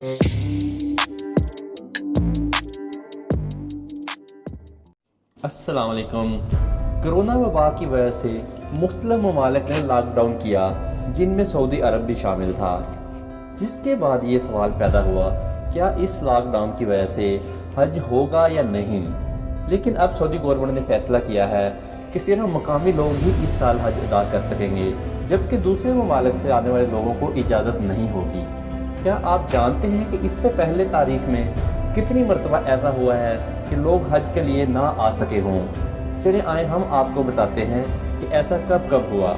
अस्सलाम वालेकुम। कोरोना वबा की वजह से मुख्तलिफ ममालिक ने लॉकडाउन किया, जिनमें सऊदी अरब भी शामिल था। जिसके बाद ये सवाल पैदा हुआ, क्या इस लॉकडाउन की वजह से हज होगा या नहीं। लेकिन अब सऊदी गवर्नमेंट ने फैसला किया है कि सिर्फ मकामी लोग ही इस साल हज अदा कर सकेंगे, जबकि दूसरे ममालिक से आने वाले लोगों को इजाज़त नहीं होगी। क्या आप जानते हैं कि इससे पहले तारीख में कितनी मरतबा ऐसा हुआ है कि लोग हज के लिए ना आ सके हों। चलिए आए हम आपको बताते हैं कि ऐसा कब कब हुआ।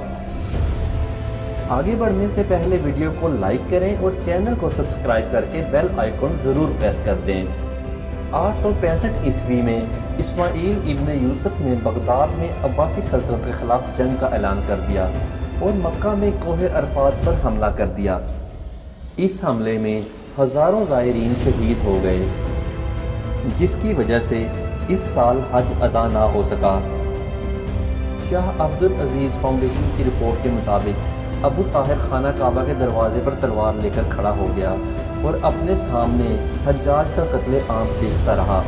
आगे बढ़ने से पहले वीडियो को लाइक करें और चैनल को सब्सक्राइब करके बेल आइकन ज़रूर प्रेस कर दें। 865 ईस्वी में इस्माइल इब्न यूसुफ ने बगदाद में अब्बासी सल्तनत के खिलाफ जंग का ऐलान कर दिया और मक्का में कोहे अरफात पर हमला कर दिया। इस हमले में हज़ारों ज़ायरीन शहीद हो गए, जिसकी वजह से इस साल हज अदा ना हो सका। शाह अब्दुल अजीज़ फाउंडेशन की रिपोर्ट के मुताबिक अबू ताहिर खाना काबा के दरवाजे पर तलवार लेकर खड़ा हो गया और अपने सामने हज्जाज का कत्ले आम देखता रहा।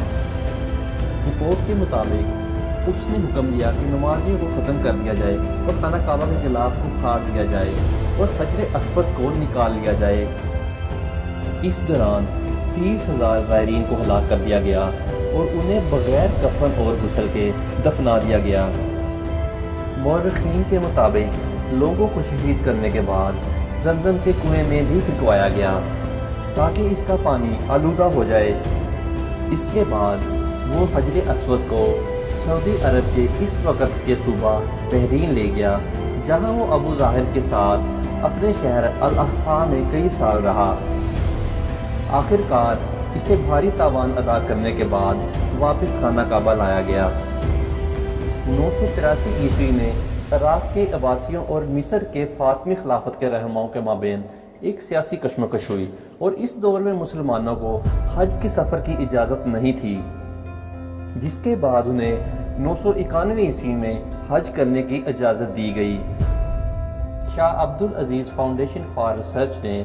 रिपोर्ट के मुताबिक उसने हुक्म दिया कि नमाजियों को ख़त्म कर दिया जाए और खाना काबा के गिलाफ को फाड़ दिया जाए और हजर अस्वद को निकाल लिया जाए। इस दौरान 30,000 ज़ायरीन को हलाक कर दिया गया और उन्हें बग़ैर कफन और गुस्ल के दफना दिया गया। मौरख़ीन के मुताबिक लोगों को शहीद करने के बाद जमज़म के कुएं में भी फिकवाया गया ताकि इसका पानी आलूदा हो जाए। इसके बाद वो हजर अस्वद को सऊदी अरब के इस वक्त के सूबा बहरीन ले गया, जहाँ वो अबू ज़ाहिर के साथ अपने शहर अल अहसा में कई साल रहा। आखिरकार इसे भारी तावान अदा करने के बाद वापस खाना काबा लाया गया। 983 ईस्वी में इराक़ के अब्बासियों और मिस्र के फातमी खिलाफत के रहनुमाओं के माबेन एक सियासी कशमकश हुई और इस दौर में मुसलमानों को हज के सफ़र की इजाज़त नहीं थी, जिसके बाद उन्हें 991 ईस्वी में हज करने की इजाज़त दी गई। शाह अब्दुल अजीज़ फाउंडेशन फॉर रिसर्च ने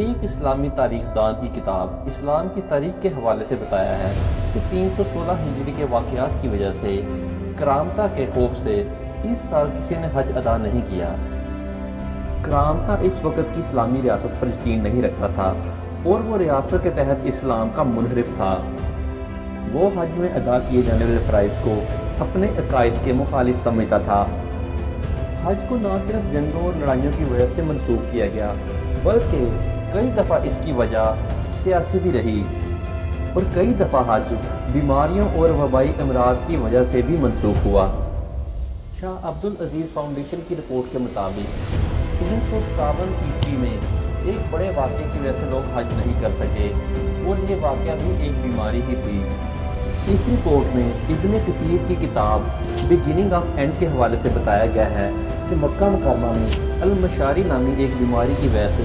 एक इस्लामी तारीख दान की किताब इस्लाम की तारीख के हवाले से बताया है कि 316 हिजरी के वाक़यात की वजह से करामता के खौफ से इस साल किसी ने हज अदा नहीं किया। करामता इस वक्त की इस्लामी रियासत पर यकीन नहीं रखता था और वो रियासत के तहत इस्लाम का मुनहरिफ था। वो हज में अदा किए जाने वाले फ़राइज़ को अपने अकायद के मुखालिफ समझता था। हज को न सिर्फ जंगों और लड़ाइयों की वजह से मनसूख किया गया, बल्कि कई दफ़ा इसकी वजह सियासी भी रही और कई दफ़ा हज बीमारियों और वबाई अमराज की वजह से भी मनसूख हुआ। शाह अब्दुल अजीज़ फाउंडेशन की रिपोर्ट के मुताबिक 357 ईस्वी में एक बड़े वाक़े की वजह से लोग हज नहीं कर सके और ये वाक़या भी एक बीमारी ही थी। इस रिपोर्ट में इब्न कतीर की किताब बिगिनिंग ऑफ एंड के हवाले से बताया गया है कि मक्का मुकर्रमा में अल-मशारी नामी एक बीमारी की वजह से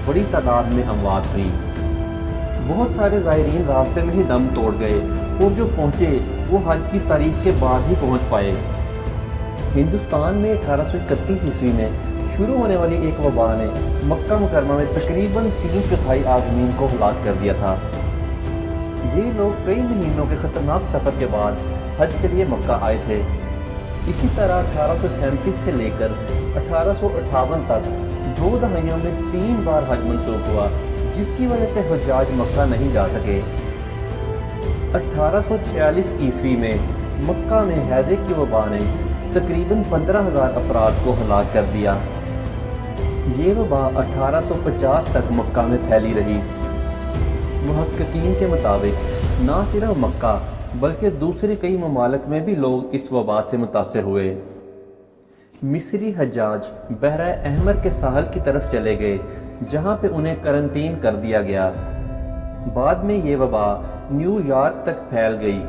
बड़ी तादाद में अमवात हुई। बहुत सारे ज़ायरीन रास्ते में ही दम तोड़ गए और जो पहुँचे वो हज की तारीख के बाद ही पहुँच पाए। हिंदुस्तान में 1831 ईस्वी में शुरू होने वाली एक वबा ने मक्का मुकर्रमा में तकरीबन 3/4 आज़मीन को हलाक कर दिया था। ये लोग कई महीनों के ख़तरनाक सफ़र के बाद हज के लिए मक्का आए थे। इसी तरह 1837 से लेकर 1858 तक 2 दहाइयों में 3 बार हज मनसूख हुआ, जिसकी वजह से हुज्जाज मक्का नहीं जा सके। 1846 ईस्वी में मक्का में हैज़े की वबा ने तकरीबन 15,000 अफराद को हलाक कर दिया। ये वबा 1850 तक मक्का में फैली रही। मुहक्किकीन के मुताबिक ना सिर्फ मक्का बल्कि दूसरे कई ममालिक में भी लोग इस वबा से मुतासर हुए। मिस्री हज्जाज बहरा अहमर के साहल की तरफ चले गए, जहाँ पे उन्हें करंटीन कर दिया गया। बाद में ये वबा न्यूयॉर्क तक फैल गई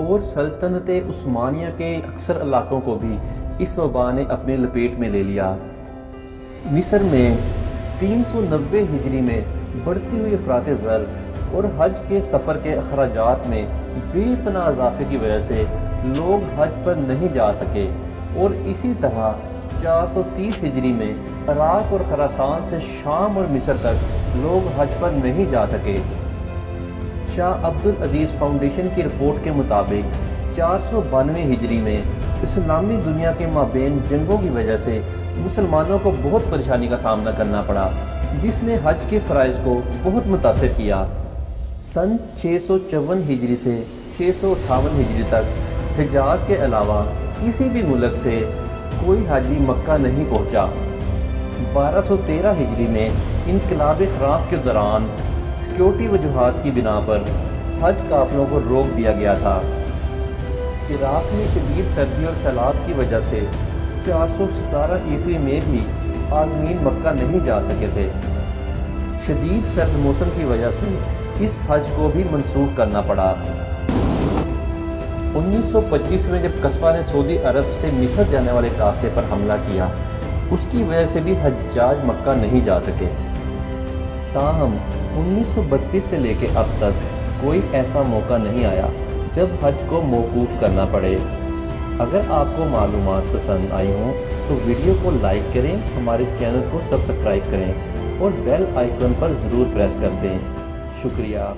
और सल्तनत उस्मानिया के अक्सर इलाकों को भी इस वबा ने अपने लपेट में ले लिया। मिस्र में 390 हिजरी में बढ़ती हुई अफरात ज़र और हज के सफ़र के अखराजात में बेपनाह इजाफे की वजह से लोग हज पर नहीं जा सके और इसी तरह 430 हिजरी में इराक़ और खुरासान से शाम और मिस्र तक लोग हज पर नहीं जा सके। शाह अब्दुल अजीज़ फाउंडेशन की रिपोर्ट के मुताबिक 492 हिजरी में इस्लामी दुनिया के माबेन जंगों की वजह से मुसलमानों को बहुत परेशानी का सामना करना पड़ा, जिसने हज के फ़राइज़ को बहुत मुतासिर किया। सन 654 हिजरी से 658 हिजरी तक हिजाज के अलावा किसी भी मुल्क से कोई हाजी मक्का नहीं पहुंचा। 1213 हिजरी में इनकलाब फ्रांस के दौरान सिक्योरिटी वजूहात की बिना पर हज काफिलों को रोक दिया गया था। इराक़ में शदीद सर्दी और सैलाब की वजह से 417 ईस्वी में भी आज़मीन मक्का नहीं जा सके थे। शदीद सर्द मौसम की वजह से इस हज को भी मंसूख करना पड़ा। 1925 में जब कस्बा ने सऊदी अरब से मिस्र जाने वाले काफ़िले पर हमला किया, उसकी वजह से भी हज्जाज मक्का नहीं जा सके। ताहम 1932 से लेकर अब तक कोई ऐसा मौका नहीं आया जब हज को मौकूफ़ करना पड़े। अगर आपको मालूमात पसंद आई हों तो वीडियो को लाइक करें, हमारे चैनल को सब्सक्राइब करें और बेल आइकन पर ज़रूर प्रेस कर दें। शुक्रिया।